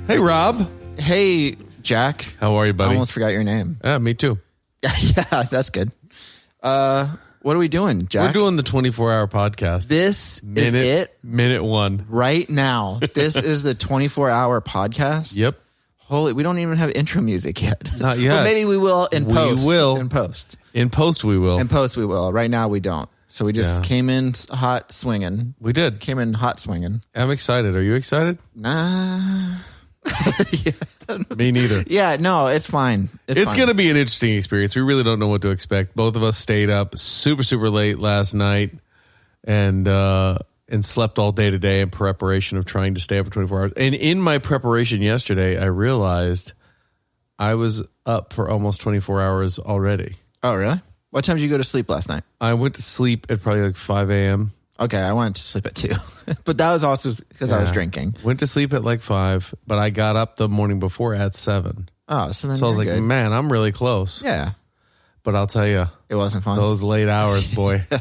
Hey, Rob. Hey, Jack. How are you, buddy? I almost forgot your name. Me too. Yeah, that's good. What are we doing, Jack? We're doing the 24-hour podcast. This is it? Minute one. Right now. This is the 24-hour podcast? Yep. Holy, we don't even have intro music yet. Not yet. Well, maybe we will in post. We will. In post. In post, we will. In post, we will. Right now, we don't. So we just came in hot swinging. We did. Came in hot swinging. I'm excited. Are you excited? Nah. Me neither. Yeah, no, it's fine. It's going to be an interesting experience. We really don't know what to expect. Both of us stayed up super, super late last night and slept all day today in preparation of trying to stay up for 24 hours. And in my preparation yesterday, I realized I was up for almost 24 hours already. Oh, really? What time did you go to sleep last night? I went to sleep at probably like 5 a.m. Okay, I went to sleep at 2. But that was also because I was drinking. Went to sleep at like 5, but I got up the morning before at 7. Oh, so then So I was like, good. man, I'm really close. Yeah. But I'll tell you, It wasn't fun. those late hours, boy. I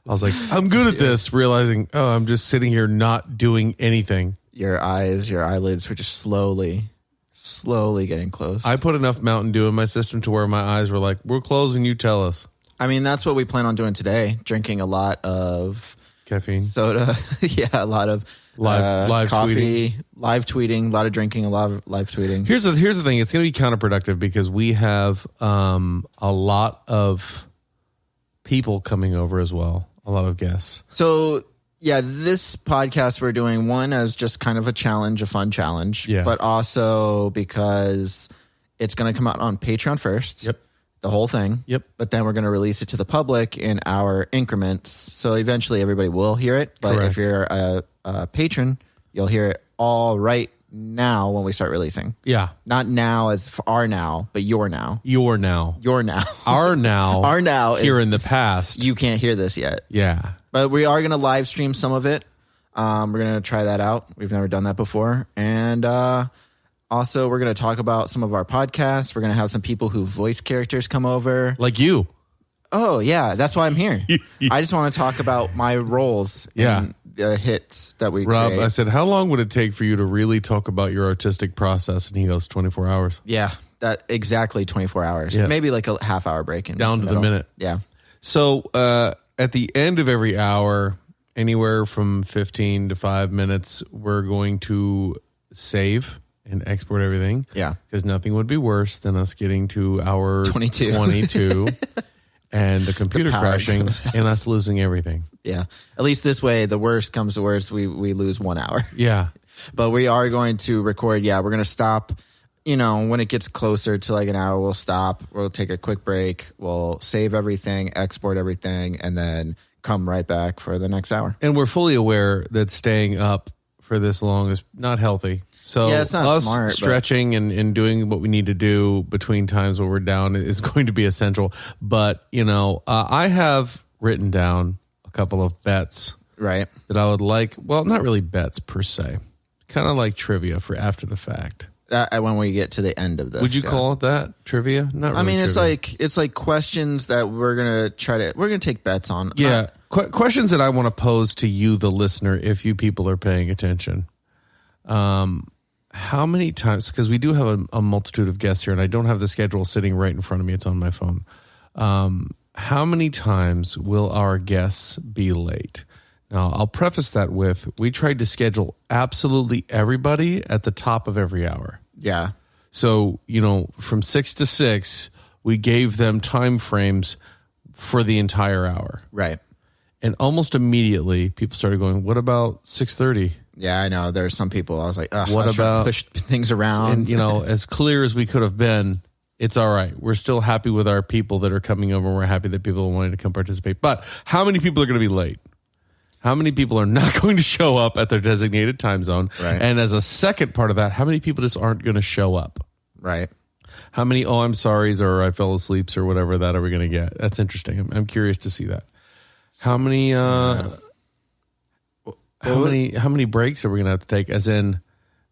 was like, I'm good at this, realizing, I'm just sitting here not doing anything. Your eyelids were just slowly getting closed. I put enough Mountain Dew in my system to where my eyes were like, we're closed when you tell us. I mean, that's what we plan on doing today. Drinking a lot of Caffeine. soda. Yeah, a lot of Live coffee, live tweeting, a lot of drinking, a lot of live tweeting. Here's the thing. It's going to be counterproductive because we have a lot of people coming over as well. A lot of guests. So, yeah, this podcast we're doing, one as just kind of a challenge, a fun challenge. Yeah. But also because it's going to come out on Patreon first. Yep. The whole thing. Yep. But then we're going to release it to the public in our increments. So eventually everybody will hear it. But Correct. if you're a patron, you'll hear it all right now when we start releasing. Yeah. Not now as for our now, but your now. Your now. Your now. Our now. Our now here is, in the past. You can't hear this yet. Yeah. But we are going to live stream some of it. We're going to try that out. We've never done that before. And also, we're going to talk about some of our podcasts. We're going to have some people who voice characters come over. Like you. Oh, yeah. That's why I'm here. I just want to talk about my roles in the hits that we Rob, create. I said, how long would it take for you to really talk about your artistic process? And he goes, 24 hours. Yeah, that exactly 24 hours. Yeah. Maybe like a half hour break. Down to the minute. Yeah. So at the end of every hour, anywhere from 15 to 5 minutes, we're going to save and export everything. Yeah. Because nothing would be worse than us getting to hour 22. and the computer power crashing goes out. and us losing everything. Yeah. At least this way, the worst comes to worst, we lose 1 hour. Yeah. But we are going to record. Yeah, we're going to stop. You know, when it gets closer to like an hour, we'll stop. We'll take a quick break. We'll save everything, export everything, and then come right back for the next hour. And we're fully aware that staying up for this long is not healthy. So Yeah, it's not us smart, stretching and doing what we need to do between times where we're down is going to be essential. But, I have written down a couple of bets Right. that I would like. Well, not really bets per se. Kind of like trivia for after the fact. When we get to the end of this. Would you call it that? Trivia? Not really. I mean, trivia. it's like questions that we're going to take bets on. Yeah. Questions that I want to pose to you, the listener, if you people are paying attention. How many times, because we do have a multitude of guests here, and I don't have the schedule sitting right in front of me. It's on my phone. How many times will our guests be late? Now, I'll preface that with, we tried to schedule absolutely everybody at the top of every hour. Yeah. So, from 6 to 6, we gave them time frames for the entire hour. Right. And almost immediately, people started going, what about 6:30? Yeah, I know. There's some people I was like, What I was trying to about- push things around? And, as clear as we could have been, it's all right. We're still happy with our people that are coming over. And we're happy that people are wanting to come participate. But how many people are going to be late? How many people are not going to show up at their designated time zone? Right. And as a second part of that, how many people just aren't going to show up? Right. How many, I'm sorry's or I fell asleep or whatever that are we going to get? That's interesting. I'm curious to see that. How many how many breaks are we going to have to take, as in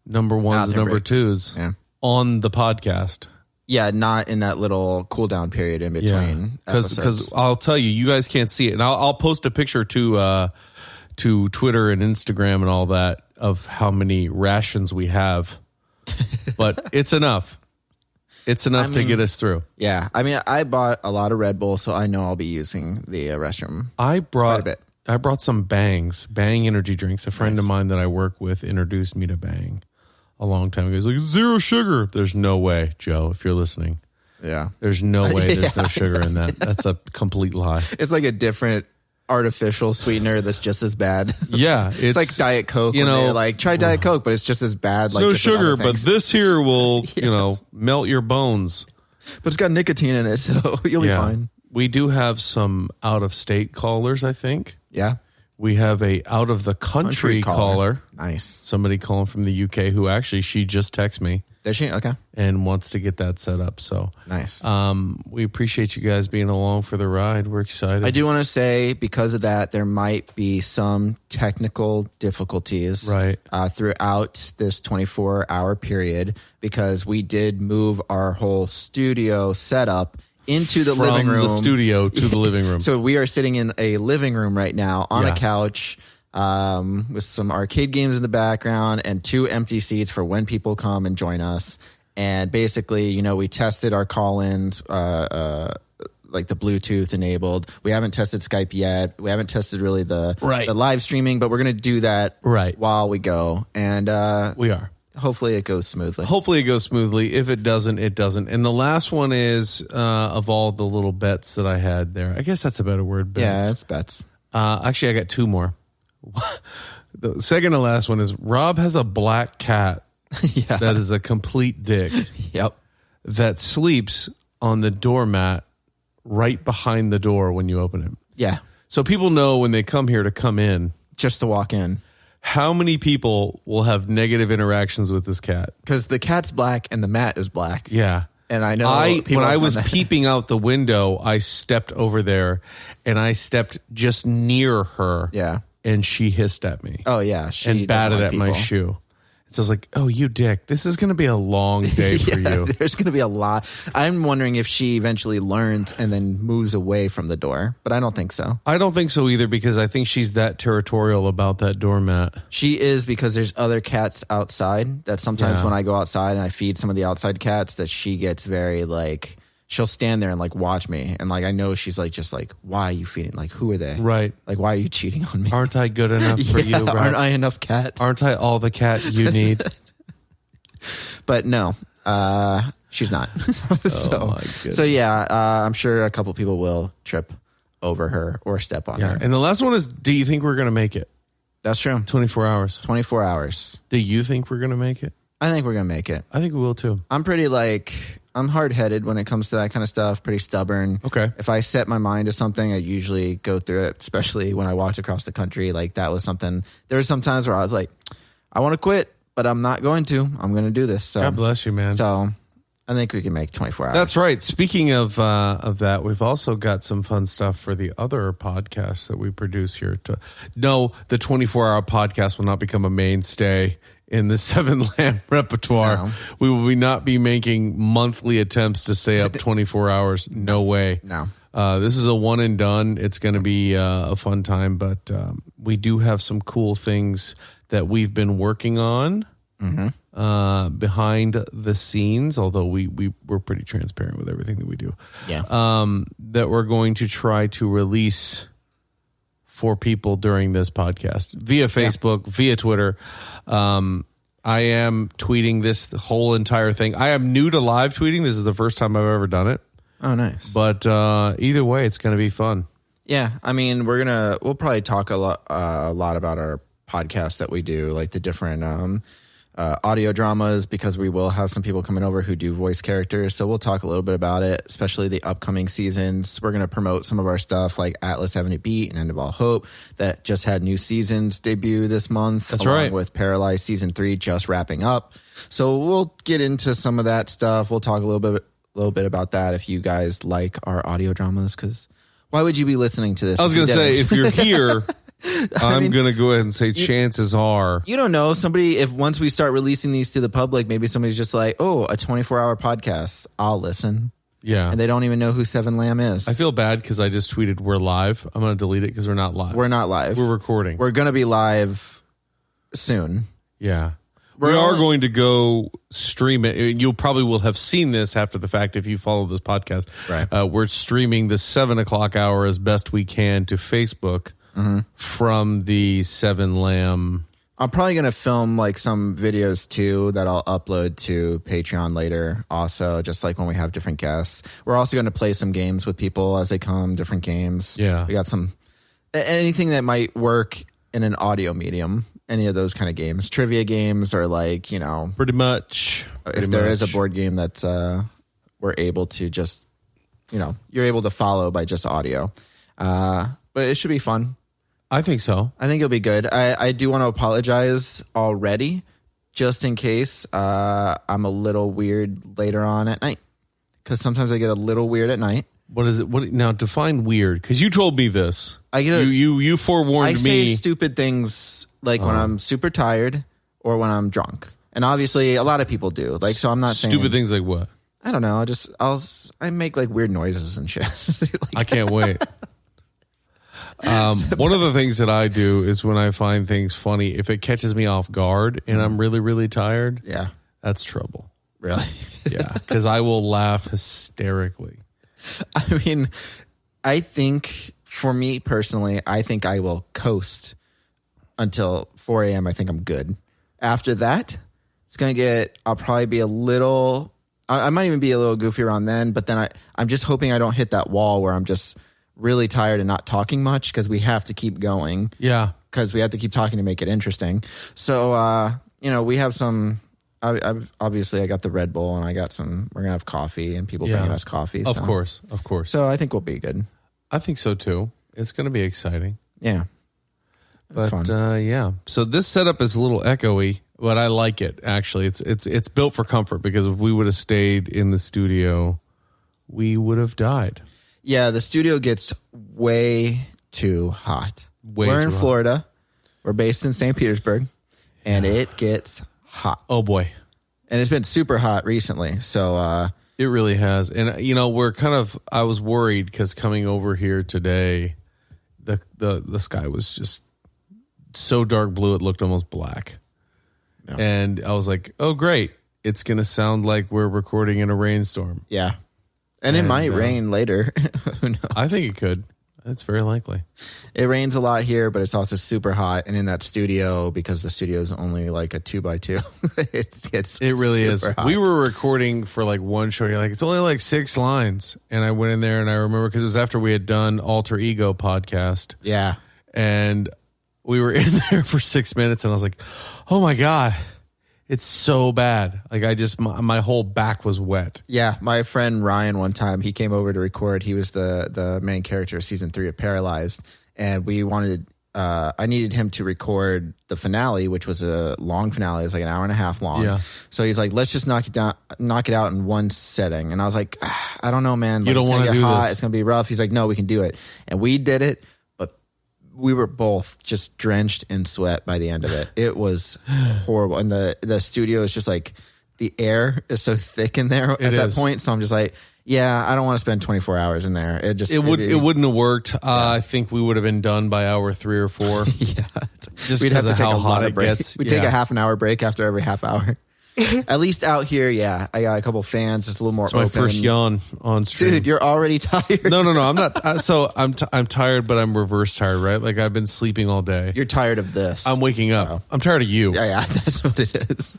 number ones and number breaks. twos on the podcast? Yeah, not in that little cool down period in between. Because I'll tell you, you guys can't see it. And I'll post a picture to Twitter and Instagram and all that of how many rations we have but it's enough. It's enough to get us through. Yeah. I mean, I bought a lot of Red Bull, so I know I'll be using the restroom. I quite a bit. brought some Bang energy drinks. A friend of mine that I work with introduced me to Bang a long time ago. He's like, 0 sugar. There's no way, Joe, if you're listening. Yeah. There's no way there's no sugar in that. That's a complete lie. It's like a different artificial sweetener that's just as bad. Yeah. It's like Diet Coke. You know, they're like, try Diet Coke, but it's just as bad. Like no sugar, but this here will, melt your bones. But it's got nicotine in it, so you'll be fine. We do have some out-of-state callers, I think. Yeah. We have a out-of-the-country caller. Nice. Somebody calling from the UK who actually, she just texted me. Does she? Okay. And wants to get that set up. So nice. We appreciate you guys being along for the ride. We're excited. I do want to say, because of that, there might be some technical difficulties throughout this 24-hour period, because we did move our whole studio setup into the living room. From the studio to the living room. So we are sitting in a living room right now on a couch with some arcade games in the background and 2 empty seats for when people come and join us. And basically, we tested our call-ins, like the Bluetooth enabled. We haven't tested Skype yet. We haven't tested really the live streaming, but we're going to do that while we go. And we are. Hopefully it goes smoothly. If it doesn't, it doesn't. And the last one is of all the little bets that I had there. I guess that's a better word. Bets. Yeah, it's bets. Actually, I got 2 more. The second to last one is Rob has a black cat that is a complete dick. Yep. That sleeps on the doormat right behind the door when you open it. Yeah. So people know when they come here to come in. Just to walk in. How many people will have negative interactions with this cat? Because the cat's black and the mat is black. Yeah. And I know when I was peeping out the window, I stepped over there and I stepped just near her. Yeah. And she hissed at me. Oh, yeah. She batted at my shoe. So I was like, oh, you dick. This is going to be a long day for you. There's going to be a lot. I'm wondering if she eventually learns and then moves away from the door. But I don't think so. I don't think so either, because I think she's that territorial about that doormat. She is, because there's other cats outside that sometimes when I go outside and I feed some of the outside cats, that she gets very like... She'll stand there and like watch me, and like I know she's like, just like, why are you feeding? Like, who are they? Right. Like, why are you cheating on me? Aren't I good enough for you? Rob? Aren't I enough cat? Aren't I all the cat you need? But no, she's not. So yeah, I'm sure a couple people will trip over her or step on her. And the last one is, do you think we're going to make it? That's true. 24 hours. 24 hours. Do you think we're going to make it? I think we're going to make it. I think we will too. I'm hard-headed when it comes to that kind of stuff, pretty stubborn. Okay. If I set my mind to something, I usually go through it, especially when I walked across the country. Like, that was something. There were some times where I was like, I want to quit, but I'm not going to. I'm going to do this. So, God bless you, man. So I think we can make 24 hours. That's right. Speaking of that, we've also got some fun stuff for the other podcasts that we produce here. No, the 24-hour podcast will not become a mainstay in the 7 Lamb repertoire. No. We will not be making monthly attempts to stay up 24 hours. No way. No. This is a one and done. It's going to be a fun time, but we do have some cool things that we've been working on behind the scenes, although we're pretty transparent with everything that we do. Yeah. That we're going to try to release for people during this podcast via Facebook, via Twitter. I am tweeting this whole entire thing. I am new to live tweeting. This is the first time I've ever done it. Oh, nice. But either way, it's going to be fun. Yeah. I mean, we'll probably talk a lot about our podcast that we do, like the different audio dramas, because we will have some people coming over who do voice characters. So we'll talk a little bit about it, especially the upcoming seasons. We're going to promote some of our stuff like Atlas Having a Beat and End of All Hope that just had new seasons debut this month. That's along right. With Paralyzed season 3 just wrapping up. So we'll get into some of that stuff. We'll talk a little bit about that if you guys like our audio dramas, because why would you be listening to this? I was going to say, if you're here... I'm going to go ahead and say chances are. You don't know. If once we start releasing these to the public, maybe somebody's just like, oh, a 24-hour podcast. I'll listen. Yeah. And they don't even know who 7 Lamb is. I feel bad because I just tweeted we're live. I'm going to delete it because we're not live. We're not live. We're recording. We're going to be live soon. Yeah. We are going to go stream it. You probably will have seen this after the fact if you follow this podcast. Right. We're streaming the 7:00 hour as best we can to Facebook from the 7 Lamb. I'm probably going to film like some videos too that I'll upload to Patreon later. Also, just like when we have different guests. We're also going to play some games with people as they come, different games. Yeah. We got anything that might work in an audio medium. Any of those kind of games, trivia games, or like, Pretty much. If there is a board game that we're able to just, you're able to follow by just audio. But it should be fun. I think so. I think it'll be good. I do want to apologize already, just in case I'm a little weird later on at night. Because sometimes I get a little weird at night. What is it? Now define weird? Because you told me this. You forewarned me. I say stupid things like when I'm super tired or when I'm drunk, and obviously a lot of people do. Like, so I'm not saying stupid things like what? I don't know. I make like weird noises and shit. I can't wait. One of the things that I do is when I find things funny, if it catches me off guard and I'm really, really tired, that's trouble. Really? Yeah, because I will laugh hysterically. I mean, I think for me personally, I think I will coast until 4 a.m. I think I'm good. After that, it's going to I'll probably be a little, I might even be a little goofy around then, but then I'm just hoping I don't hit that wall where I'm just really tired and not talking much because we have to keep going. Yeah. Because we have to keep talking to make it interesting. So, we have some... obviously, I got the Red Bull and we're going to have coffee and people bringing us coffee. Of course. So I think we'll be good. I think so too. It's going to be exciting. Yeah. But yeah. So this setup is a little echoey, but I like it actually. It's built for comfort because if we would have stayed in the studio, we would have died. Yeah, the studio gets way too hot. We're in Florida. We're based in St. Petersburg and it gets hot. Oh boy. And it's been super hot recently. So it really has. And I was worried because coming over here today, the sky was just so dark blue it looked almost black. Yeah. And I was like, oh great. It's gonna sound like we're recording in a rainstorm. Yeah. And it might rain later. Who knows? I think it could. It's very likely. It rains a lot here, but it's also super hot. And in that studio, because the studio is only like a 2x2, it really is. Hot. We were recording for like one show. You're like, it's only like 6 lines. And I went in there and I remember because it was after we had done Alter Ego podcast. Yeah. And we were in there for 6 minutes and I was like, oh my God. It's so bad. Like my whole back was wet. Yeah. My friend Ryan, one time he came over to record. He was the main character of season 3 of Paralyzed. And I needed him to record the finale, which was a long finale. It was like an hour and a half long. Yeah. So he's like, let's just knock it out in one setting. And I was like, I don't know, man. Like, you don't want to do this. It's going to be rough. He's like, no, we can do it. And we did it. We were both just drenched in sweat by the end of it. It was horrible. And the studio is just like, the air is so thick in there at that point. So I'm just like, yeah, I don't want to spend 24 hours in there. It wouldn't have worked. I think we would have been done by hour 3 or 4. Yeah. Just because of how hot it gets. We'd take a half an hour break after every half hour. At least out here, yeah. I got a couple fans. It's a little more open. It's my first yawn on stream. Dude, you're already tired. No. I'm not. So I'm tired, but I'm reverse tired, right? Like I've been sleeping all day. You're tired of this. I'm waking up. Oh. I'm tired of you. Yeah, that's what it is.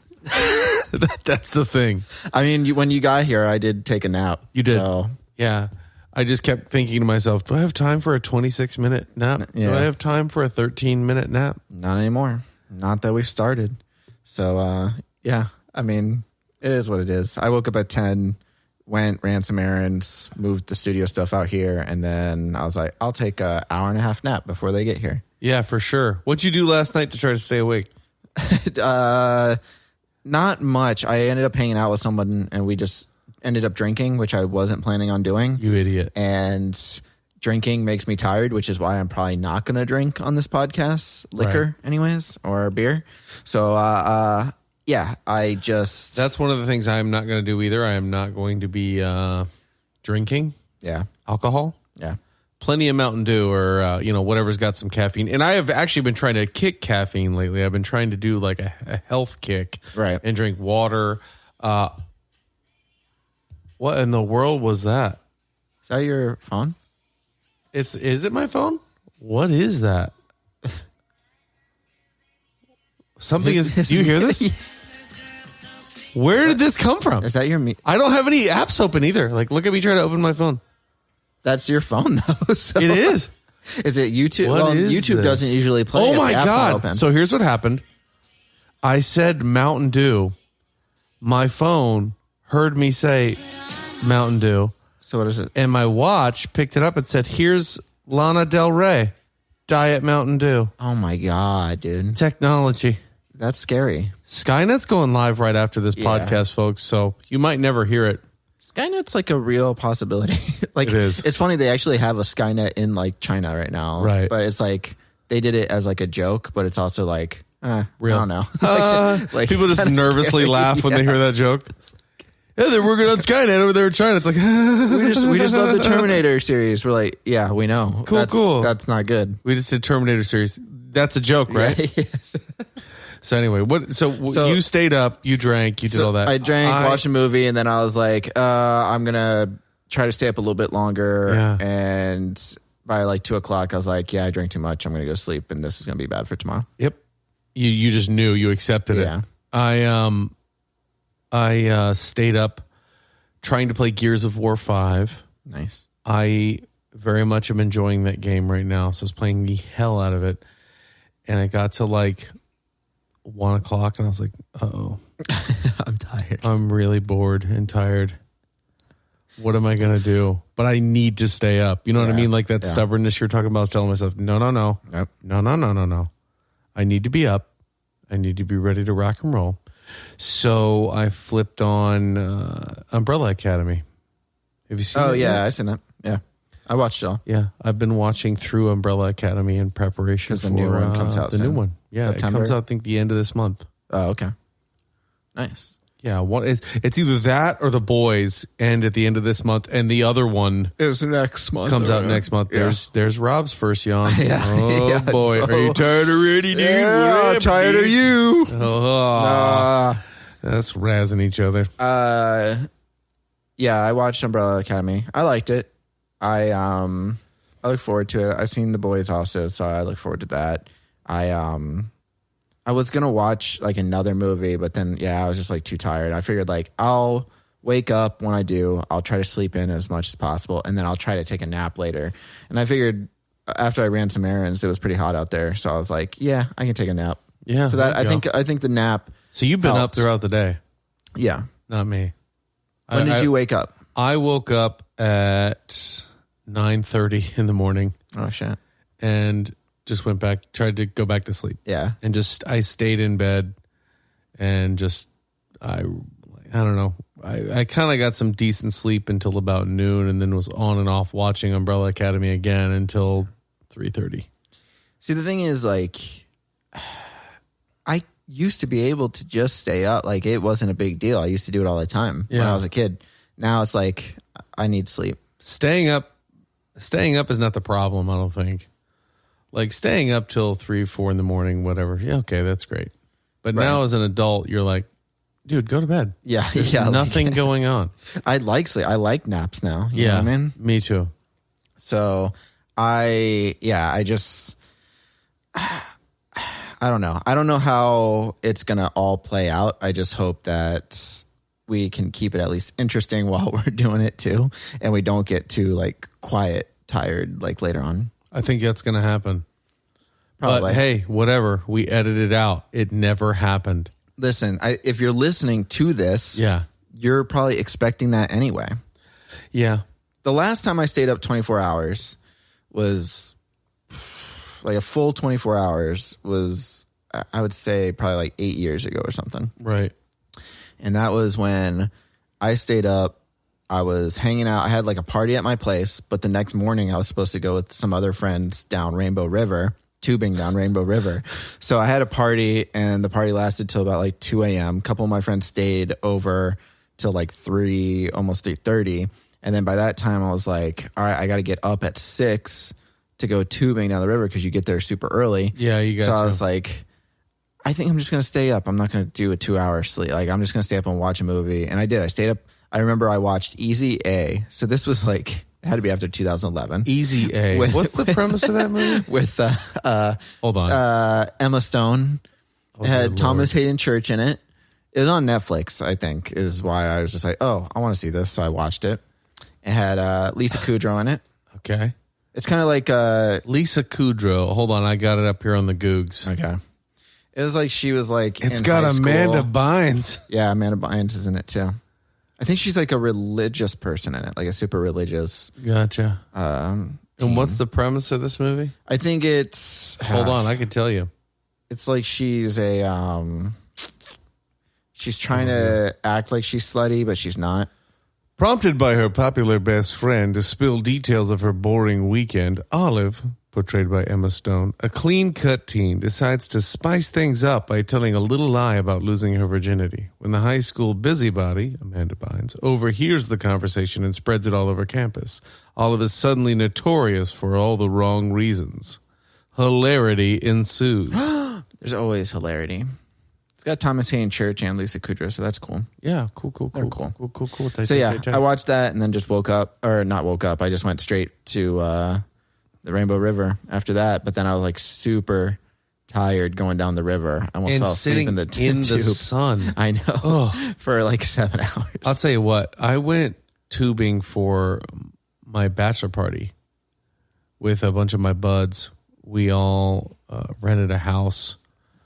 That's the thing. I mean, when you got here, I did take a nap. You did. So. Yeah. I just kept thinking to myself, do I have time for a 26-minute nap? Yeah. Do I have time for a 13-minute nap? Not anymore. Not that we've started. So, yeah. I mean, it is what it is. I woke up at 10, ran some errands, moved the studio stuff out here, and then I was like, I'll take an hour and a half nap before they get here. Yeah, for sure. What'd you do last night to try to stay awake? Not much. I ended up hanging out with someone, and we just ended up drinking, which I wasn't planning on doing. You idiot. And drinking makes me tired, which is why I'm probably not going to drink on this podcast. Liquor, anyways, or beer. So, yeah, that's one of the things I'm not going to do either. I am not going to be drinking. Yeah. Alcohol. Yeah. plenty of Mountain Dew or, whatever's got some caffeine. And I have actually been trying to kick caffeine lately. I've been trying to do like a health kick. Right. And drink water. What in the world was that? Is that your phone? Is it my phone? What is that? Something do you hear this? Where did this come from? Is that your I don't have any apps open either. Like, look at me trying to open my phone. That's your phone, though. So. It is. Is it YouTube? What is YouTube this? doesn't usually play. Oh if my the app's not open. God. So here's what happened. I said Mountain Dew. My phone heard me say Mountain Dew. So what is it? And my watch picked it up and said, here's Lana Del Rey, Diet Mountain Dew. Oh my God, dude. Technology. That's scary. Skynet's going live right after this podcast, folks, so you might never hear it. Skynet's like a real possibility. Like, it is. It's funny, they actually have a Skynet in like China right now. Right. But it's like they did it as like a joke, but it's also like, real. I don't know. Like, people just nervously laugh when they hear that joke. Yeah, they're working on Skynet over there in China. It's like we just love the Terminator series. We're like, yeah, we know. Cool. That's not good. We just did Terminator series. That's a joke, right? Yeah. So anyway, So you stayed up, you drank, you did all that. I drank, watched a movie, and then I was like, I'm gonna try to stay up a little bit longer. Yeah. And by like 2:00, I was like, yeah, I drank too much. I'm gonna go sleep, and this is gonna be bad for tomorrow. Yep. You just knew, you accepted it. Yeah. I stayed up trying to play Gears of War 5. Nice. I very much am enjoying that game right now, so I was playing the hell out of it. And I got to like 1:00 and I was like, uh-oh. I'm tired. I'm really bored and tired. What am I going to do? But I need to stay up. You know what I mean? Like that stubbornness you're talking about. I was telling myself, no. Yep. No. I need to be up. I need to be ready to rock and roll. So I flipped on Umbrella Academy. Have you seen it? Oh, yeah, yet? I've seen that. Yeah. I watched it all. Yeah, I've been watching through Umbrella Academy in preparation for the new one comes out the soon. new one. Yeah, September? It comes out, I think, the end of this month. Oh, okay. Nice. Yeah, it's either that or The Boys end at the end of this month, and the other one It's next month. comes out next month. Yeah. There's Rob's first yawn. Yeah. Oh, Yeah. boy. Are you tired already, dude? Yeah, I'm tired of you. That's razzing each other. Yeah, I watched Umbrella Academy. I liked it. I look forward to it. I've seen The Boys also, so I look forward to that. I was gonna watch like another movie, but then I was just like too tired. I figured like I'll wake up when I do. I'll try to sleep in as much as possible, and then I'll try to take a nap later. And I figured after I ran some errands, it was pretty hot out there, so I was like, yeah, I can take a nap. Yeah. So that I think the nap. So you've been helped. up throughout the day. Yeah. Not me. When did you wake up? I woke up at 9:30 in the morning Oh shit. and just went back, tried to go back to sleep. Yeah. And I stayed in bed and I don't know. I kind of got some decent sleep until about noon, and then was on and off watching Umbrella Academy again until 3:30. See, the thing is, like, I used to be able to just stay up. Like, it wasn't a big deal. I used to do it all the time when I was a kid. Now it's like, I need sleep. Staying up is not the problem, I don't think. Like, staying up till 3, 4 in the morning, whatever. Yeah, okay, that's great. But now as an adult, you're like, dude, go to bed. Yeah. There's nothing going on. I like sleep. I like naps now. You know what I mean? Me too. So I don't know. I don't know how it's going to all play out. I just hope that we can keep it at least interesting while we're doing it too. And we don't get too like quiet, tired, like later on. I think that's going to happen. Probably. But hey, whatever. We edited it out. It never happened. Listen, if you're listening to this, you're probably expecting that anyway. Yeah. The last time I stayed up 24 hours was like a full 24 hours was, I would say, probably like 8 years ago or something. Right. And that was when I stayed up. I was hanging out. I had like a party at my place, but the next morning I was supposed to go with some other friends down Rainbow River, tubing down Rainbow River. So I had a party, and the party lasted till about like 2 a.m. A couple of my friends stayed over till like 3, almost 8:30. And then by that time I was like, all right, I got to get up at 6 to go tubing down the river because you get there super early. Yeah, you got So to. I was like, I think I'm just going to stay up. I'm not going to do a 2-hour sleep. Like, I'm just going to stay up and watch a movie. And I did. I stayed up. I remember I watched Easy A. So this was like, it had to be after 2011. Easy A. What's the premise of that movie? With Hold on. Emma Stone. Oh, It had good Thomas Lord. Hayden Church in it. It was on Netflix, I think, is why I was just like, oh, I want to see this. So I watched it. It had Lisa Kudrow in it. Okay. It's kind of like Lisa Kudrow. Hold on, I got it up here on the Googs. okay. It was like she was like It's in got high Amanda school. Bynes. Yeah, Amanda Bynes is in it too. I think she's like a religious person in it, like a super religious. Gotcha. Team. And what's the premise of this movie? I think it's. Hold on, I can tell you. It's like she's a. She's trying to act like she's slutty, but she's not. Prompted by her popular best friend to spill details of her boring weekend, Olive, portrayed by Emma Stone, a clean-cut teen, decides to spice things up by telling a little lie about losing her virginity. When the high school busybody, Amanda Bynes, overhears the conversation and spreads it all over campus, Olive is suddenly notorious for all the wrong reasons. Hilarity ensues. There's always hilarity. It's got Thomas Hayden Church and Lisa Kudrow, so that's cool. Yeah, cool. They're cool. Cool. Tight, So tight, yeah, tight, tight. I watched that and then just woke up, or not woke up. I just went straight to the Rainbow River after that. But then I was like super tired going down the river. I almost and fell asleep sitting in the tube. sun. I know for like 7 hours. I'll tell you what, I went tubing for my bachelor party with a bunch of my buds. We all rented a house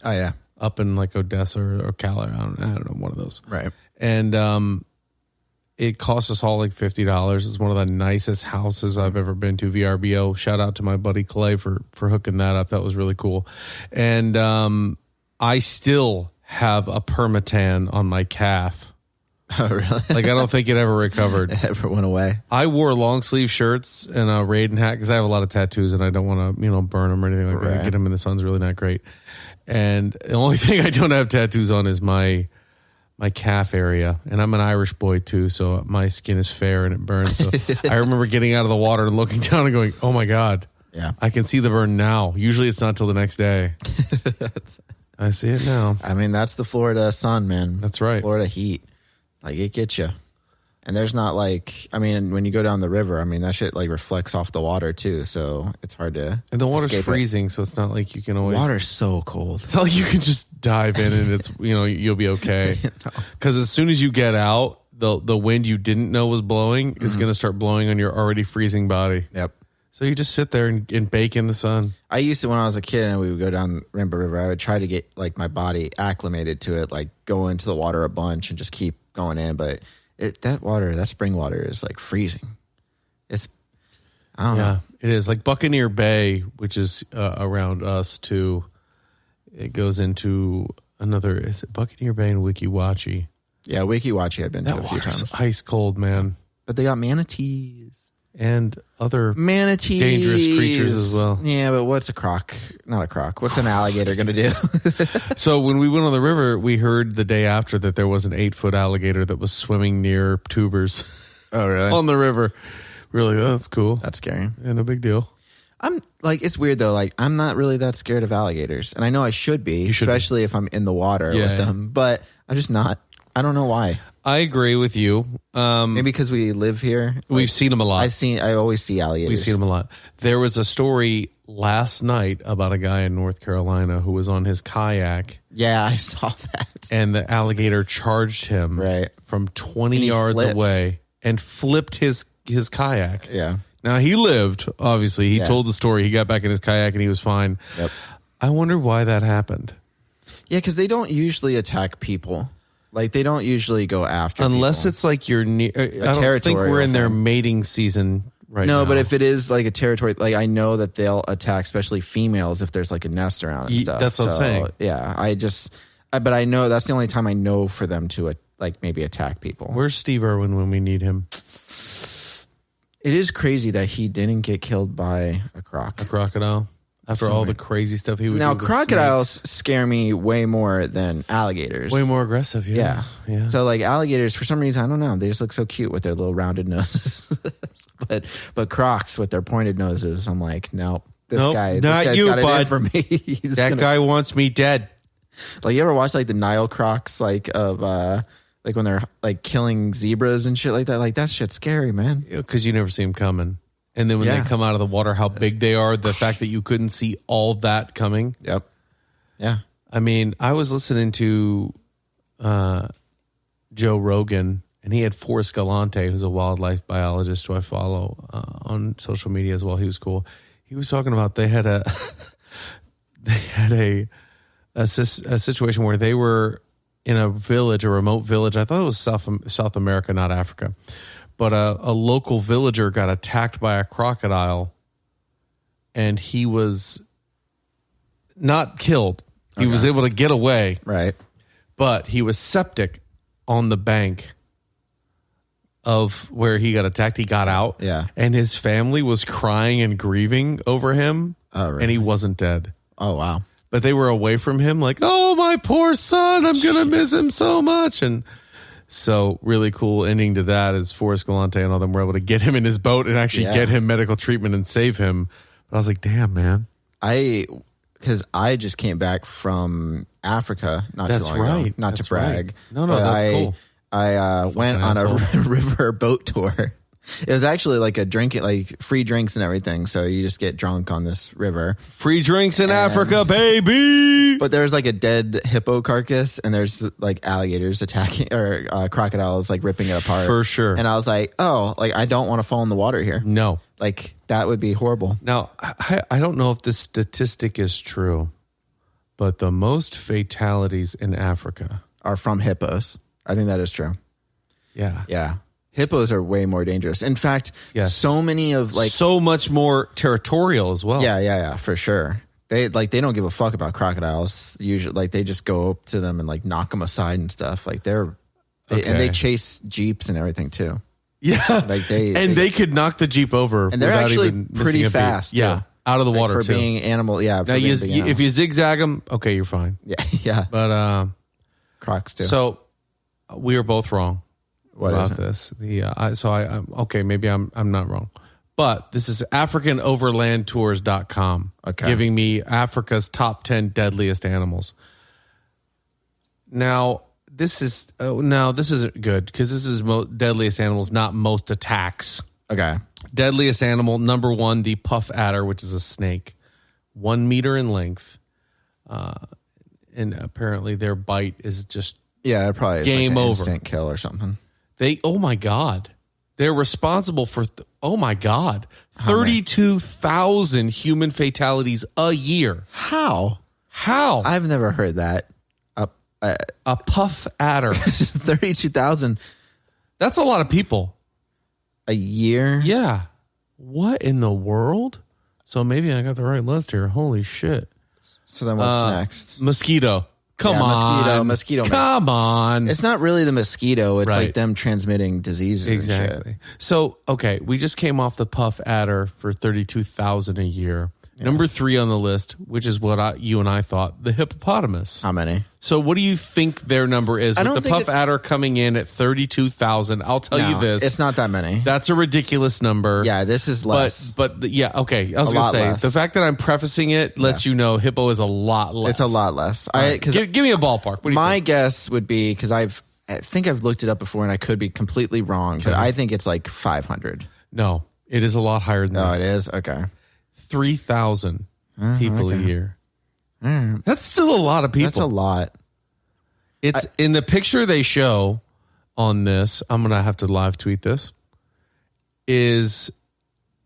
Oh yeah, up in like Odessa or Cali. I don't know, one of those. right. And it cost us all like $50. It's one of the nicest houses I've ever been to. VRBO. Shout out to my buddy Clay for hooking that up. That was really cool. And I still have a permatan on my calf. Oh really? Like, I don't think it ever recovered. It never went away. I wore long sleeve shirts and a Raiden hat because I have a lot of tattoos and I don't want to, burn them or anything like that. Right. Get them in the sun's really not great. And the only thing I don't have tattoos on is my calf area. And I'm an Irish boy too, so my skin is fair and it burns. So I remember getting out of the water and looking down and going, oh my God, Yeah. I can see the burn now. Usually it's not till the next day. I see it now. I mean, that's the Florida sun, man. That's right. Florida heat. Like, it gets you. And there's not like, I mean, when you go down the river, I mean, that shit like reflects off the water too. So it's hard to. And the water's escape it. freezing, so it's not like you can always. Water's so cold. It's not like you can just dive in and it's, you'll be okay. Because as soon as you get out, the wind you didn't know was blowing is going to start blowing on your already freezing body. Yep. So you just sit there and bake in the sun. I used to, when I was a kid and we would go down Rainbow River, I would try to get like my body acclimated to it, like go into the water a bunch and just keep going in. But that spring water is like freezing. It's, I don't know. It is. Like Buccaneer Bay, which is around us too. It goes into another, is it Buccaneer Bay and Weeki Wachee? Yeah, Weeki Wachee I've been to That a few water's times. ice cold, man. But they got manatees. And other Manatees. dangerous creatures as well. Yeah, but what's a croc? Not a croc. What's an alligator going to do? So when we went on the river, we heard the day after that there was an 8-foot alligator that was swimming near tubers Oh, really? on the river. Really, that's cool. That's scary. Yeah, no big deal. I'm like, it's weird though. Like, I'm not really that scared of alligators, and I know I should be, should be. especially if I'm in the water with them. But I'm just not. I don't know why. I agree with you. Maybe because we live here. We've seen them a lot. I always see alligators. We've seen them a lot. There was a story last night about a guy in North Carolina who was on his kayak, Yeah, I saw that. and the alligator charged him Right. from 20 And he yards flipped. away and flipped his kayak. Yeah. Now, he lived, obviously. He Yeah. told the story. He got back in his kayak and he was fine. Yep. I wonder why that happened. Yeah, because they don't usually attack people. Like, they don't usually go after Unless people. it's like you're near. I don't think territorial we're in their thing. mating season right now. No, but if it is like a territory, like I know that they'll attack, especially females, if there's like a nest around and stuff. That's what I'm saying. Yeah, but I know that's the only time I know for them to like maybe attack people. Where's Steve Irwin when we need him? It is crazy that he didn't get killed by a croc. A crocodile? after all the crazy stuff he would now do with crocodiles snakes. scare me way more than alligators. Way more aggressive. Yeah. So like alligators, for some reason, I don't know, they just look so cute with their little rounded noses. but crocs with their pointed noses, I'm like, nope. This guy's got it in for me. That guy wants me dead. Like, you ever watch like the Nile crocs, like of like when they're like killing zebras and shit like that? Like, that shit's scary, man. Because you never see them coming. And then when they come out of the water, how big they are, the fact that you couldn't see all that coming. Yep. Yeah. I mean, I was listening to Joe Rogan, and he had Forrest Galante, who's a wildlife biologist who I follow on social media as well. He was cool. He was talking about they had a situation where they were in a village, a remote village. I thought it was South America, not Africa. But a local villager got attacked by a crocodile, and he was not killed. He was able to get away. Right. But he was septic on the bank of where he got attacked. He got out. Yeah. And his family was crying and grieving over him. Oh, really? And he wasn't dead. Oh, wow. But they were away from him like, oh, my poor son, I'm going to miss him so much. And so really cool ending to that is Forrest Galante and all them were able to get him in his boat and actually get him medical treatment and save him. But I was like, damn, man. Because I just came back from Africa not too long ago. Not to brag. Right. No, that's cool. I went on a river boat tour. It was actually like a drink, like free drinks and everything. So you just get drunk on this river. Free drinks in Africa, baby. But there's like a dead hippo carcass, and there's like alligators attacking, or crocodiles like ripping it apart. For sure. And I was like, oh, like I don't want to fall in the water here. No. Like that would be horrible. Now, I don't know if this statistic is true, but the most fatalities in Africa are from hippos. I think that is true. Yeah. Yeah. Hippos are way more dangerous. In fact, so many of like so much more territorial as well. Yeah, for sure. They don't give a fuck about crocodiles. Usually, like they just go up to them and like knock them aside and stuff. Like and they chase jeeps and everything too. Yeah, like they could knock the jeep over, and they're actually pretty fast. Yeah, out of the water for too. being animal. Yeah, now if you zigzag them, okay, you're fine. Yeah. But crocs too. So we are both wrong. What about is it? this? Okay, maybe I'm not wrong, but this is AfricanOverlandTours.com, giving me Africa's top 10 deadliest animals. Now this isn't good because this is deadliest animals, not most attacks. Okay, deadliest animal number 1, the puff adder, which is a snake, 1 meter in length, and apparently their bite is just it probably is game like an over, instant kill or something. Oh my God. They're responsible for, 32,000 human fatalities a year. How? I've never heard that. A puff adder. 32,000. That's a lot of people. A year? Yeah. What in the world? So maybe I got the right list here. Holy shit. So then what's next? Mosquito. Come on. Mosquito. Come on. It's not really the mosquito. It's like them transmitting diseases. Exactly. And shit. So, okay, we just came off the puff adder for 32,000 a year. Yeah. Number 3 on the list, which is what you and I thought, the hippopotamus. How many? So what do you think their number is? With the puff adder coming in at 32,000, I'll tell you this. It's not that many. That's a ridiculous number. Yeah, this is less. But okay. I was going to say, the fact that I'm prefacing it lets you know hippo is a lot less. It's a lot less. Right. Give me a ballpark. What do you think? Guess would be, because I think I've looked it up before and I could be completely wrong, but I think it's like 500. No, it is a lot higher than that. Oh, it is? Okay. 3,000 people a year. That's still a lot of people. That's a lot. It's in the picture they show on this. I'm going to have to live tweet this. Is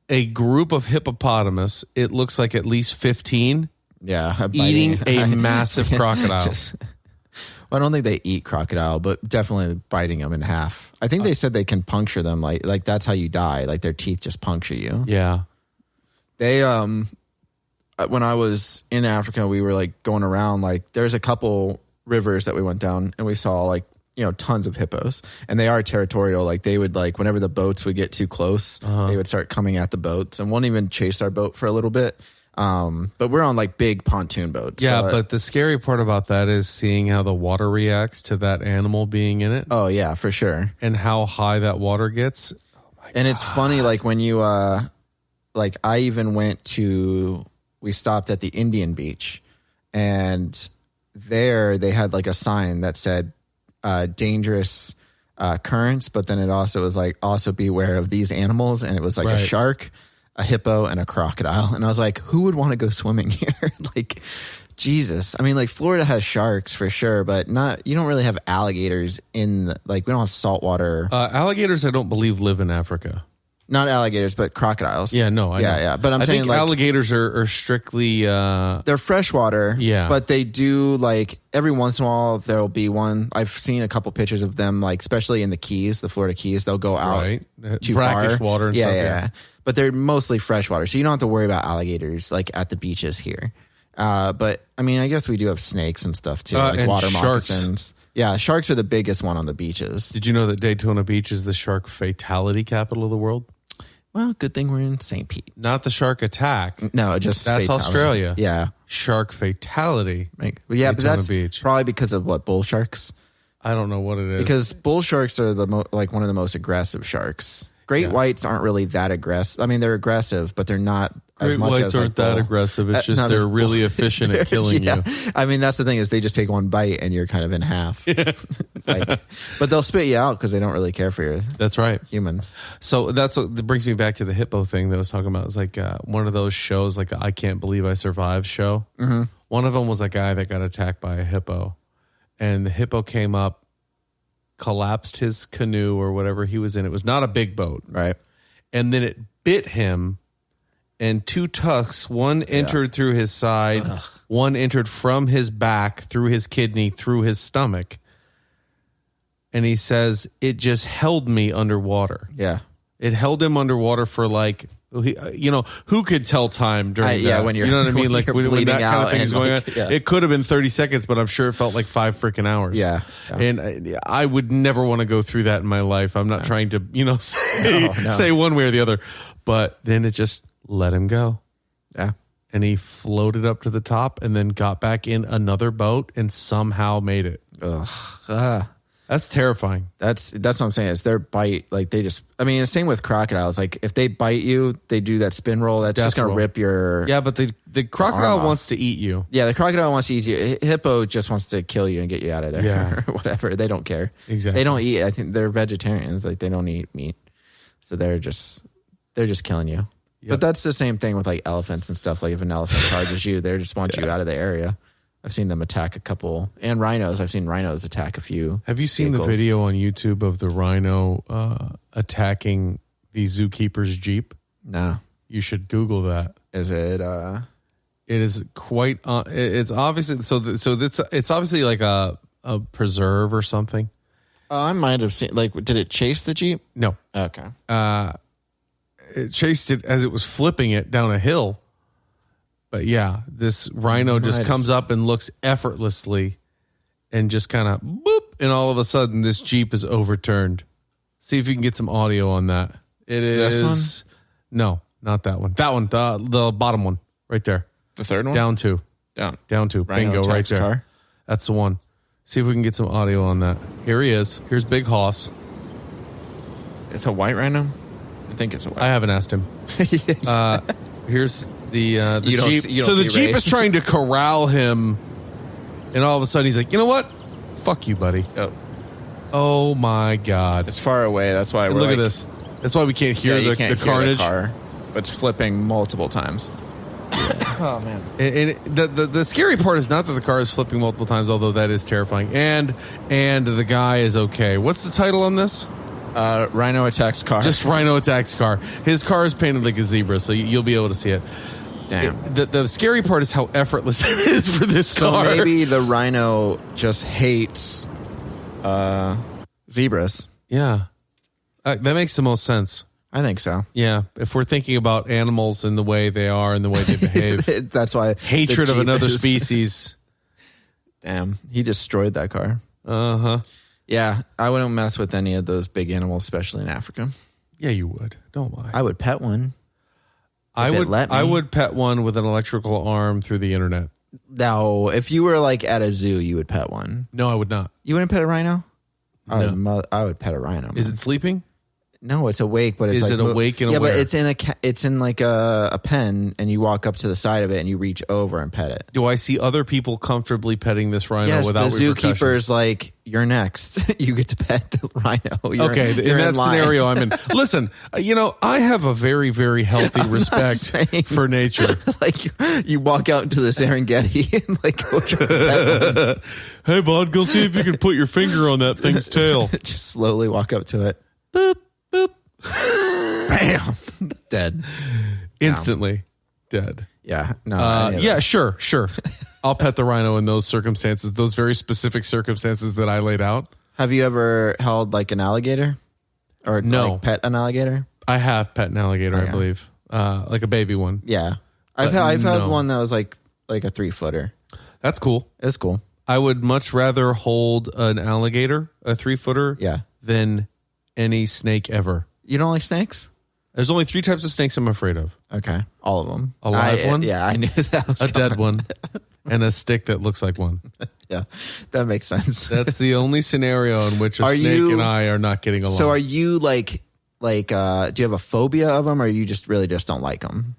a group of hippopotamus. It looks like at least 15. Yeah. Eating a massive crocodile. I don't think they eat crocodile, but definitely biting them in half. I think they said they can puncture them. Like that's how you die. Like their teeth just puncture you. Yeah. They, when I was in Africa, we were like going around, like there's a couple rivers that we went down and we saw like, tons of hippos, and they are territorial. Like they would like, whenever the boats would get too close, they would start coming at the boats and won't even chase our boat for a little bit. But we're on like big pontoon boats. Yeah, so but the scary part about that is seeing how the water reacts to that animal being in it. Oh yeah, for sure. And how high that water gets. And it's funny, like when you, like I even we stopped at the Indian Beach, and there they had like a sign that said dangerous currents, but then it also was like, also beware of these animals. And it was like a shark, a hippo, and a crocodile. And I was like, who would want to go swimming here? Like, Jesus. I mean, like Florida has sharks for sure, but you don't really have alligators we don't have saltwater. Alligators, I don't believe, live in Africa. Not alligators, but crocodiles. Yeah, no, I know. Yeah. But I think alligators are strictly they're freshwater. Yeah, but they do like every once in a while there'll be one. I've seen a couple pictures of them, like especially in the Keys, the Florida Keys. They'll go out too brackish far. water and stuff. Yeah. But they're mostly freshwater, so you don't have to worry about alligators like at the beaches here. But I mean, I guess we do have snakes and stuff too, like and water sharks. moccasins. Yeah, sharks are the biggest one on the beaches. Did you know that Daytona Beach is the shark fatality capital of the world? Well, good thing we're in St. Pete. Not the shark attack. No, just that's fatality. Australia. Yeah, shark fatality. Yeah, but that's Beach. Probably because of what, bull sharks? I don't know what it is. Because bull sharks are like one of the most aggressive sharks. Great whites aren't really that aggressive. I mean, they're aggressive, but they're not as much as whites aren't that aggressive. It's just they're really efficient at killing you. I mean, that's the thing is they just take one bite and you're kind of in half. But they'll spit you out because they don't really care for you. That's right. Humans. So that brings me back to the hippo thing that I was talking about. It's like one of those shows, like I Can't Believe I Survived show. Mm-hmm. One of them was a guy that got attacked by a hippo, and the hippo came up, collapsed his canoe or whatever he was in. It was not a big boat. Right. And then it bit him, and two tusks, one entered through his side, one entered from his back, through his kidney, through his stomach. And he says, it just held me underwater. Yeah. It held him underwater for like, who could tell time during that? When you're, you know what I mean? Like when that kind of thing is going on. Yeah. It could have been 30 seconds, but I'm sure it felt like 5 freaking hours. Yeah. And I would never want to go through that in my life. I'm not trying to, say one way or the other. But then it just let him go. Yeah. And he floated up to the top and then got back in another boat and somehow made it. Ugh. That's terrifying. That's what I'm saying. It's their bite. Like they just, I mean, same with crocodiles. Like if they bite you, they do that spin roll. That's just going to rip your. Yeah, but the crocodile wants to eat you. Yeah, the crocodile wants to eat you. Hippo just wants to kill you and get you out of there. Yeah. Or whatever. They don't care. Exactly. They don't eat. I think they're vegetarians. Like they don't eat meat. So they're just killing you. Yep. But that's the same thing with like elephants and stuff. Like if an elephant charges you, they just want you out of the area. I've seen them attack a couple, and rhinos. I've seen rhinos attack a few. Have you seen the video on YouTube of the rhino attacking the zookeeper's Jeep? No. You should Google that. Is it? It is quite. It's obviously it's obviously like a preserve or something. I might have seen. Like, did it chase the Jeep? No. Okay. It chased it as it was flipping it down a hill. But yeah, this rhino just comes up and looks effortlessly and just kind of boop. And all of a sudden, this Jeep is overturned. See if you can get some audio on that. It is. This one? No, not that one. That one, the bottom one right there. The third one? Down two. Down two. Rhino Bingo, right there. Car? That's the one. See if we can get some audio on that. Here he is. Here's Big Hoss. It's a white rhino? I think it's a white. I haven't asked him. Here's the Jeep. So the Jeep is trying to corral him, and all of a sudden he's like, you know what? Fuck you, buddy. Yep. Oh my God. It's far away. That's why look at this. That's why we can't hear the carnage. The car, but it's flipping multiple times. Oh man. And the scary part is not that the car is flipping multiple times, although that is terrifying. And the guy is okay. What's the title on this? Rhino attacks car. Just Rhino attacks car. His car is painted like a zebra, so you'll be able to see it. Damn. The scary part is how effortless it is for this car. So maybe the rhino just hates zebras. Yeah. That makes the most sense. I think so. Yeah. If we're thinking about animals and the way they are and the way they behave. That's why. Hatred of another species. Damn. He destroyed that car. Uh-huh. Yeah. I wouldn't mess with any of those big animals, especially in Africa. Yeah, you would. Don't lie. I would pet one. I would pet one with an electrical arm through the internet. Now, if you were like at a zoo, you would pet one. No, I would not. You wouldn't pet a rhino? No. I would pet a rhino. Man. Is it sleeping? No, it's awake, but it's is like, it awake and yeah, aware? but it's in like a pen, and you walk up to the side of it and you reach over and pet it. Do I see other people comfortably petting this rhino yes, without the repercussions? zookeeper's like, you're next. You get to pet the rhino. Okay, in that scenario, I'm in. Listen, I have a very, very healthy respect for nature. Like, you walk out into the Serengeti and like go try to pet one. Hey, bud, go see if you can put your finger on that thing's tail. Just slowly walk up to it. Boop, boop. Bam. Dead. Instantly dead. Yeah. No. Yeah, sure. I'll pet the rhino in those circumstances, those very specific circumstances that I laid out. Have you ever held like an alligator? Or no. Like pet an alligator? I have pet an alligator, I believe. Like a baby one. Yeah. I've had one that was like a 3-footer. That's cool. It's cool. I would much rather hold an alligator, a 3-footer, than any snake ever. You don't like snakes? There's only 3 types of snakes I'm afraid of. Okay. All of them. A live one? Yeah, I knew that was a dead one. And a stick that looks like one. Yeah, that makes sense. That's the only scenario in which a snake and I are not getting along. So are you like do you have a phobia of them, or you just really just don't like them?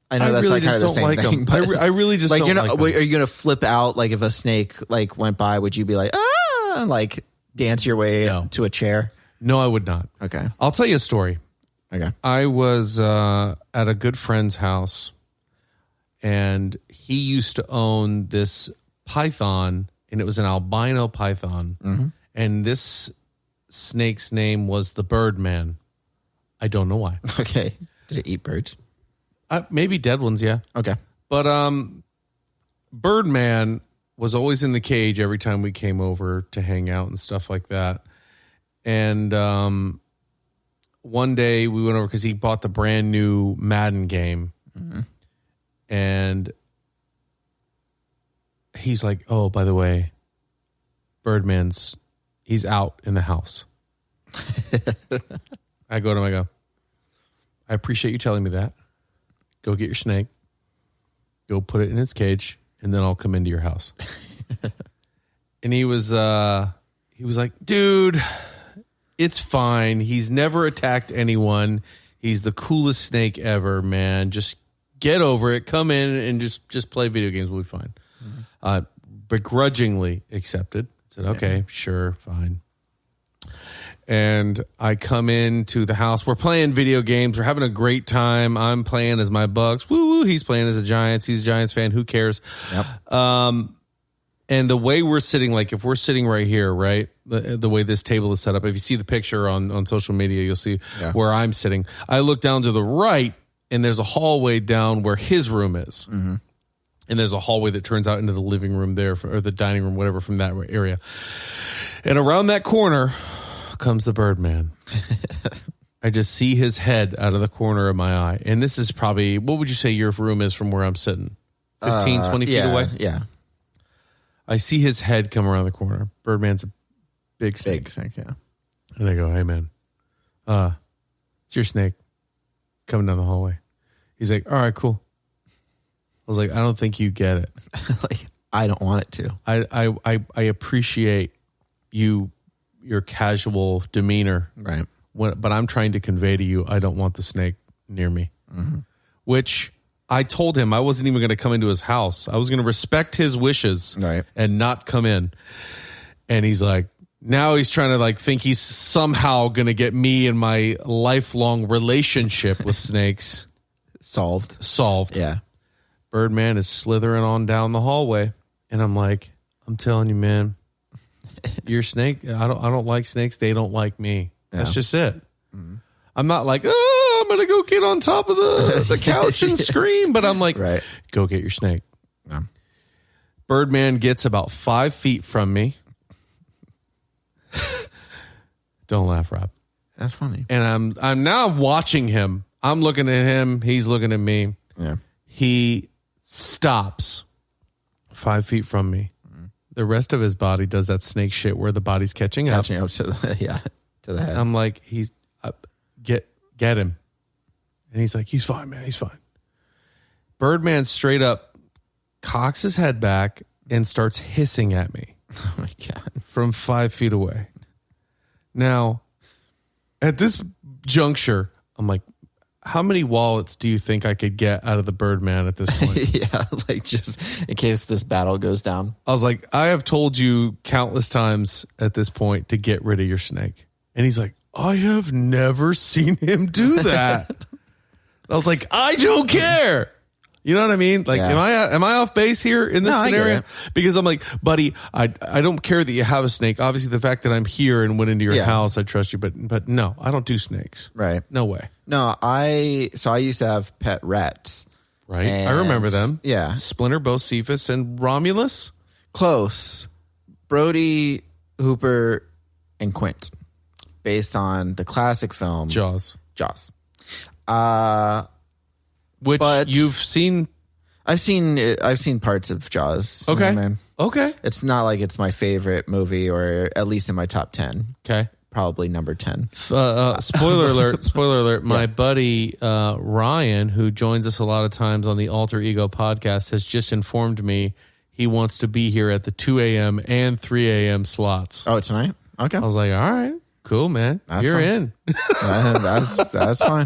I know that's really like kind of the same thing. I really just like, don't like them. Are you going to flip out like if a snake like went by? Would you be like, ah, and like dance your way to a chair? No, I would not. Okay. I'll tell you a story. Okay. I was at a good friend's house, and he used to own this python, and it was an albino python. Mm-hmm. And this snake's name was the Birdman. I don't know why. Okay. Did it eat birds? Maybe dead ones, yeah. Okay. But Birdman was always in the cage every time we came over to hang out and stuff like that. And one day we went over because he bought the brand new Madden game. Mm-hmm. And he's like, oh, by the way, he's out in the house. I go to him, I go, I appreciate you telling me that. Go get your snake. Go put it in its cage, and then I'll come into your house. And he was like, dude, it's fine. He's never attacked anyone. He's the coolest snake ever, man. Just get over it. Come in and just play video games. We'll be fine. Mm-hmm. Begrudgingly accepted. Said, okay, sure, fine. And I come into the house. We're playing video games. We're having a great time. I'm playing as my Bucks. Woo woo. He's playing as a Giants. He's a Giants fan. Who cares? Yep. And the way we're sitting, like if we're sitting right here, right, the way this table is set up, if you see the picture on social media, you'll see where I'm sitting. I look down to the right, and there's a hallway down where his room is. Mm-hmm. And there's a hallway that turns out into the living room there, or the dining room, whatever, from that area. And around that corner comes the Birdman. I just see his head out of the corner of my eye. And this is probably, what would you say your room is from where I'm sitting? 15, 20 feet away? Yeah. I see his head come around the corner. Birdman's a big snake. Big snake, yeah. And I go, hey, man, it's your snake coming down the hallway. He's like, all right, cool. I was like, I don't think you get it. Like, I don't want it to. I appreciate your casual demeanor. Right. But I'm trying to convey to you, I don't want the snake near me. Mm-hmm. Which I told him I wasn't even going to come into his house. I was going to respect his wishes and not come in. And he's like, now he's trying to like think he's somehow going to get me and my lifelong relationship with snakes solved. Yeah. Birdman is slithering on down the hallway. And I'm like, I'm telling you, man, you're a snake. I don't like snakes. They don't like me. Yeah. That's just it. Mm-hmm. I'm not like, oh, I'm going to go get on top of the couch and scream. But I'm like, go get your snake. Yeah. Birdman gets about 5 feet from me. Don't laugh, Rob. That's funny. And I'm now watching him. I'm looking at him. He's looking at me. Yeah. He stops 5 feet from me. Mm-hmm. The rest of his body does that snake shit where the body's catching up. To the head. I'm like, get him. And he's like, he's fine, man. He's fine. Birdman straight up cocks his head back and starts hissing at me. Oh my God. From 5 feet away. Now, at this juncture, I'm like, how many wallets do you think I could get out of the Birdman at this point? Yeah, like just in case this battle goes down. I was like, I have told you countless times at this point to get rid of your snake. And he's like, I have never seen him do that. I was like, I don't care. You know what I mean? Like, am I off base here in this scenario? Because I'm like, buddy, I don't care that you have a snake. Obviously, the fact that I'm here and went into your house, I trust you. But no, I don't do snakes. Right? No way. No, I used to have pet rats. Right, I remember them. Yeah, Splinter, Bocephus, and Romulus. Close. Brody, Hooper, and Quint, based on the classic film Jaws. Which you've seen? I've seen parts of Jaws. Okay. You know, man. Okay. It's not like it's my favorite movie, or at least in my top 10. Okay. Probably number 10. Spoiler alert. Spoiler alert. My buddy Ryan, who joins us a lot of times on the Alter Ego podcast, has just informed me he wants to be here at the 2 a.m. and 3 a.m. slots. Oh, tonight? Okay. I was like, all right, cool, man. You're fine. in. That's fine.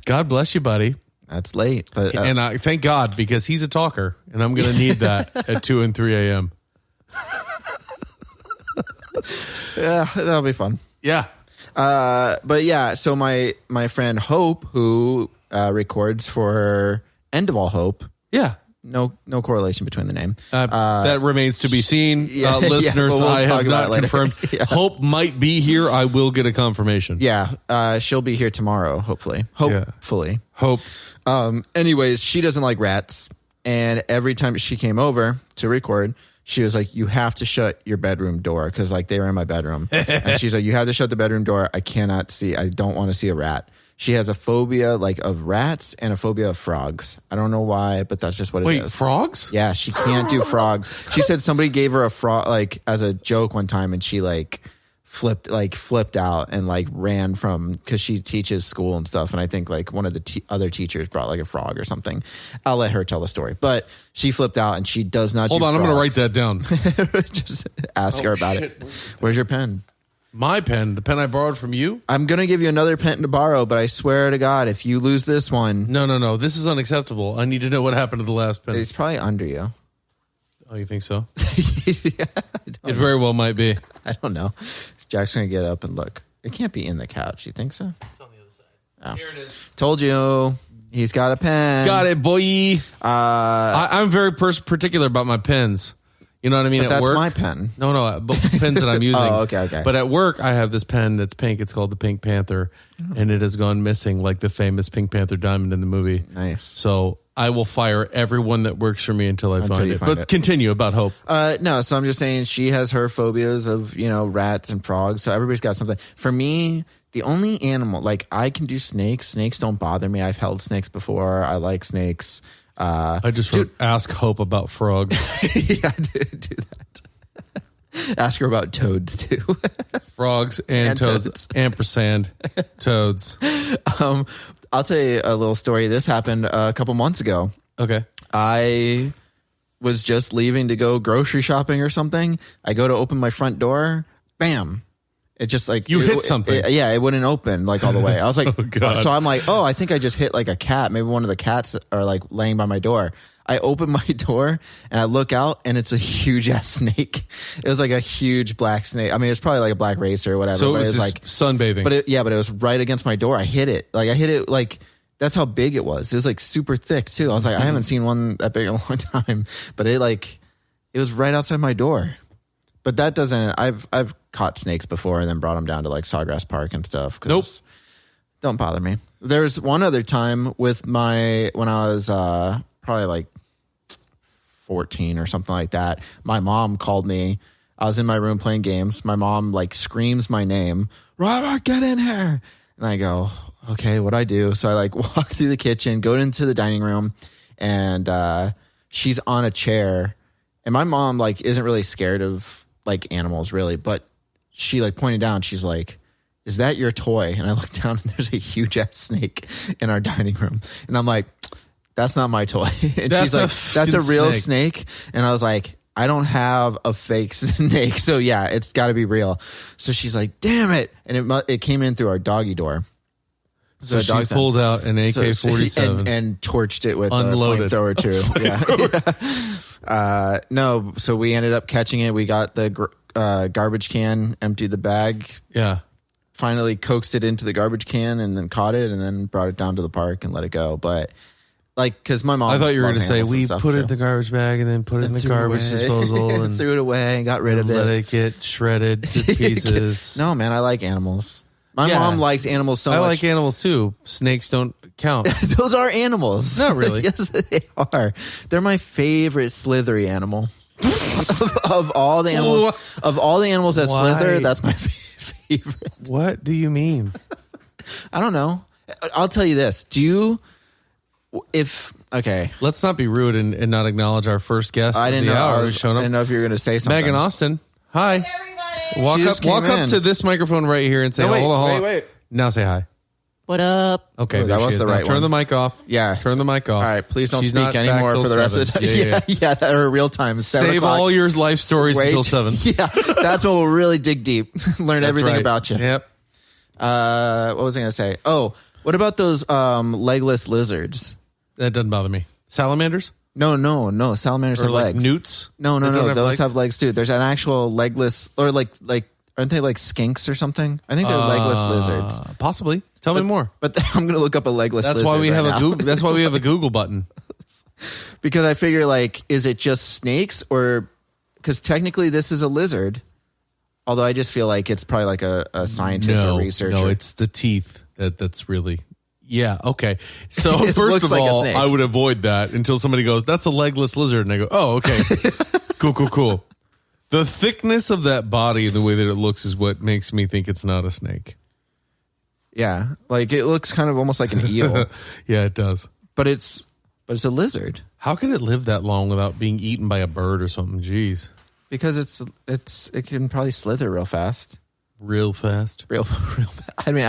God bless you, buddy. That's late. But and I thank God, because he's a talker, and I'm going to need that at 2 and 3 a.m. Yeah, that'll be fun. Yeah. But yeah, so my friend Hope, who records for End of All Hope. Yeah. No correlation between the name. That remains to be seen. Listeners, we'll I have not later. confirmed. Hope might be here. I will get a confirmation. Yeah, she'll be here tomorrow, hopefully. Hopefully. Hope. Anyways, she doesn't like rats. And every time she came over to record, she was like, you have to shut your bedroom door, because like they were in my bedroom. And she's like, you have to shut the bedroom door. I don't want to see a rat. She has a phobia like of rats and a phobia of frogs. I don't know why, but that's just what it is. Wait, frogs? Yeah, she can't do frogs. She said somebody gave her a frog like as a joke one time, and she like flipped out and like ran from, because she teaches school and stuff, and I think like one of the other teachers brought like a frog or something. I'll let her tell the story, but she flipped out and she does not. Hold on, I'm going to write that down. Just ask her about it. Where's your pen? My pen, the pen I borrowed from you. I'm going to give you another pen to borrow, but I swear to God, if you lose this one. No. This is unacceptable. I need to know what happened to the last pen. It's probably under you. Oh, you think so? It very well might be. I don't know. Jack's going to get up and look. It can't be in the couch. You think so? It's on the other side. Oh. Here it is. Told you. He's got a pen. Got it, boy. I'm very particular about my pens. You know what I mean? But at that's work, my pen. No, but pens that I'm using. Oh, okay. But at work, I have this pen that's pink. It's called the Pink Panther, and it has gone missing, like the famous Pink Panther diamond in the movie. Nice. So I will fire everyone that works for me until I find it. But continue about Hope. No, so I'm just saying she has her phobias of, rats and frogs. So everybody's got something. For me, the only animal, like I can do snakes. Snakes don't bother me. I've held snakes before. I like snakes. I just wrote, ask Hope about frogs. Yeah, do that. Ask her about toads too. Frogs and toads. Ampersand. Toads. I'll tell you a little story. This happened a couple months ago. Okay. I was just leaving to go grocery shopping or something. I go to open my front door. Bam. It just like hit something. It wouldn't open like all the way. I was like, oh, God. So I'm like, I think I just hit like a cat. Maybe one of the cats are like laying by my door. I open my door and I look out and it's a huge ass snake. It was like a huge black snake. I mean, it's probably like a black racer or whatever. So it was just like sunbathing. But it was right against my door. I hit it. That's how big it was. It was like super thick too. I was like, I haven't seen one that big in a long time. But it was right outside my door. But that doesn't. I've caught snakes before and then brought them down to like Sawgrass Park and stuff. Nope. Don't bother me. There's one other time when I was probably like 14 or something like that. My mom called me. I was in my room playing games. My mom like screams my name, Robert, get in here. And I go, okay, what'd I do? So I like walk through the kitchen, go into the dining room, and she's on a chair. And my mom like isn't really scared of like animals really, but she like pointed down. She's like, is that your toy? And I look down and there's a huge ass snake in our dining room. And I'm like, that's not my toy. And she's like, that's a real snake. And I was like, I don't have a fake snake. So yeah, it's got to be real. So she's like, damn it. And it came in through our doggy door. So she pulled out an AK-47 and torched it with unloaded. a flamethrower too. Yeah. No, so we ended up catching it. We got the garbage can, emptied the bag. Yeah. Finally coaxed it into the garbage can and then caught it and then brought it down to the park and let it go. But because my mom, I thought you were going to say we put it in the garbage bag and then put it in the garbage disposal and threw it away and got rid of it. Let it get shredded to pieces. No, man, I like animals. My mom likes animals so much. I like animals too. Snakes don't count. Those are animals. Not really. Yes, they are. They're my favorite slithery animal. of all the animals, that slither, that's my favorite. What do you mean? I don't know. I'll tell you this. Okay. Let's not be rude and not acknowledge our first guest. I didn't know. I didn't know if you were going to say something. Megan Austin. Hi. Hey, everybody. Walk up to this microphone right here and say, hold on. Wait. Now say hi. What up? Okay, that was the right one. Turn the mic off. Yeah. Turn the mic off. All right, please don't speak anymore for the rest of the time. Yeah, that are real time. Save all your life stories until 7. Yeah, that's what we'll really dig deep. Learn everything about you. Yep. What was I going to say? Oh, what about those legless lizards? That doesn't bother me. Salamanders? No. Salamanders have legs. Newts? No. Those have legs too. There's an actual legless, or like aren't they like skinks or something? I think they're legless lizards. Possibly. Tell me more. But I'm going to look up a legless lizard. That's why we have a Google button. Because I figure, like, is it just snakes, or because technically this is a lizard? Although I just feel like it's probably like a scientist or researcher. No, it's the teeth that's really. Yeah, okay. So first of all, I would avoid that until somebody goes, that's a legless lizard. And I go, oh, okay. Cool. The thickness of that body and the way that it looks is what makes me think it's not a snake. Yeah, like it looks kind of almost like an eel. Yeah, it does. But it's a lizard. How could it live that long without being eaten by a bird or something? Jeez. Because it can probably slither real fast. Real fast. Real fast. I mean,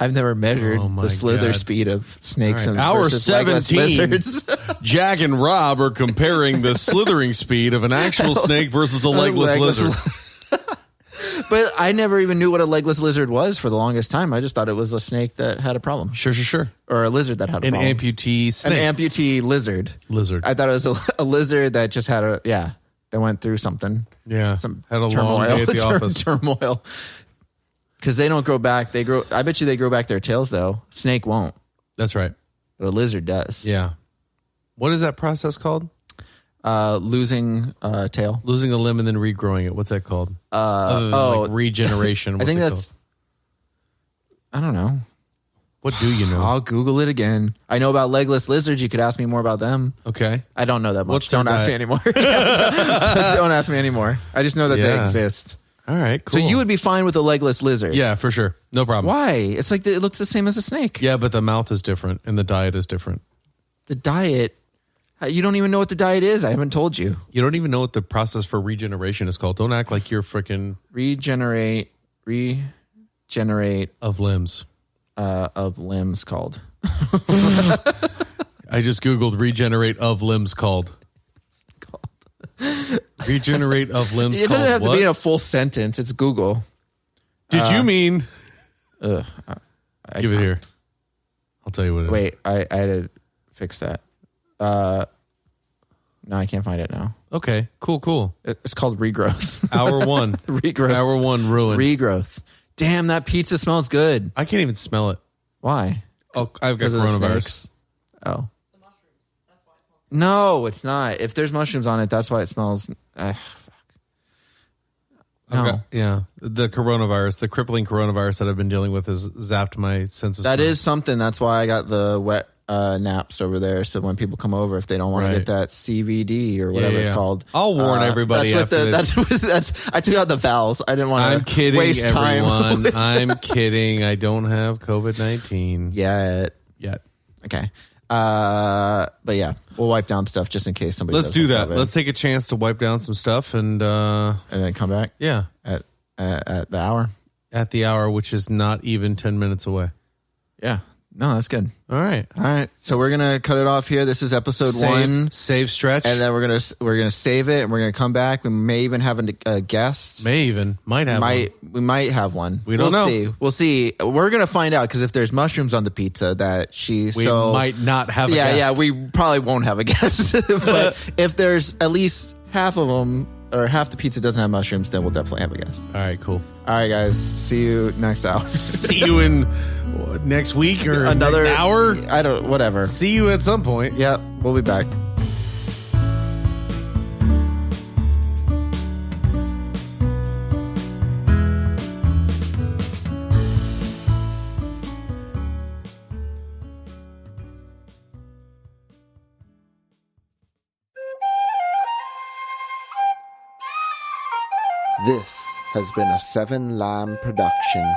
I've never measured the slither speed of snakes and Hour versus 17. lizards. Jack and Rob are comparing the slithering speed of an actual snake versus a legless lizard. But I never even knew what a legless lizard was for the longest time. I just thought it was a snake that had a problem. Sure. Or a lizard that had a problem. An amputee snake. An amputee lizard. I thought it was a lizard that just had that went through something. Yeah. Some had a long day at the office. Turmoil. Because they don't grow back. I bet you they grow back their tails, though. Snake won't. That's right. But a lizard does. Yeah. What is that process called? Losing a tail. Losing a limb and then regrowing it. What's that called? Like regeneration. I think that's... I don't know. What do you know? I'll Google it again. I know about legless lizards. You could ask me more about them. Okay. I don't know that much. Don't ask me anymore. Don't ask me anymore. I just know that they exist. All right, cool. So you would be fine with a legless lizard? Yeah, for sure. No problem. Why? It's like it looks the same as a snake. Yeah, but the mouth is different and the diet is different. The diet? You don't even know what the diet is. I haven't told you. You don't even know what the process for regeneration is called. Don't act like you're freaking... Regenerate of limbs. Of limbs called. I just Googled regenerate of limbs called. Regenerate of limbs It called doesn't have what? to be in a full sentence. It's Google. Did you mean... Give it here. I'll tell you what it is. Wait, I had to fix that. No, I can't find it now. Okay, cool. It's called regrowth. Hour 1. Regrowth. Hour 1 ruined. Regrowth. Damn, that pizza smells good. I can't even smell it. Why? Oh, I've got coronavirus. Oh. The mushrooms. That's why it smells good. No, it's not. If there's mushrooms on it, that's why it smells... fuck. No. The coronavirus, the crippling coronavirus that I've been dealing with has zapped my sense of That smell. is something. That's why I got the wet naps over there. So when people come over, if they don't want to get that CBD or whatever it's called, I'll warn everybody. That's I took out the vowels. I didn't want to waste time. I'm kidding. I don't have COVID-19 yet. Okay. But yeah, we'll wipe down stuff just in case somebody. Let's do that. Let's take a chance to wipe down some stuff and then come back. Yeah, at the hour. at the hour, which is not even 10 minutes away. Yeah. No, that's good. All right. All right. So we're gonna cut it off here. This is episode 1. Save stretch. And then we're gonna save it and we're gonna come back. We may even have a guest. Might have one. We might have one. We'll know. See. We'll see. We're gonna find out because if there's mushrooms on the pizza that we might not have a guest. Yeah, we probably won't have a guest. But if there's at least half of them or half the pizza doesn't have mushrooms, then we'll definitely have a guest. All right, cool. All right, guys. See you next hour. See you in next week or another next hour. Whatever. See you at some point. Yep, we'll be back. This has been a 7 Lamb production.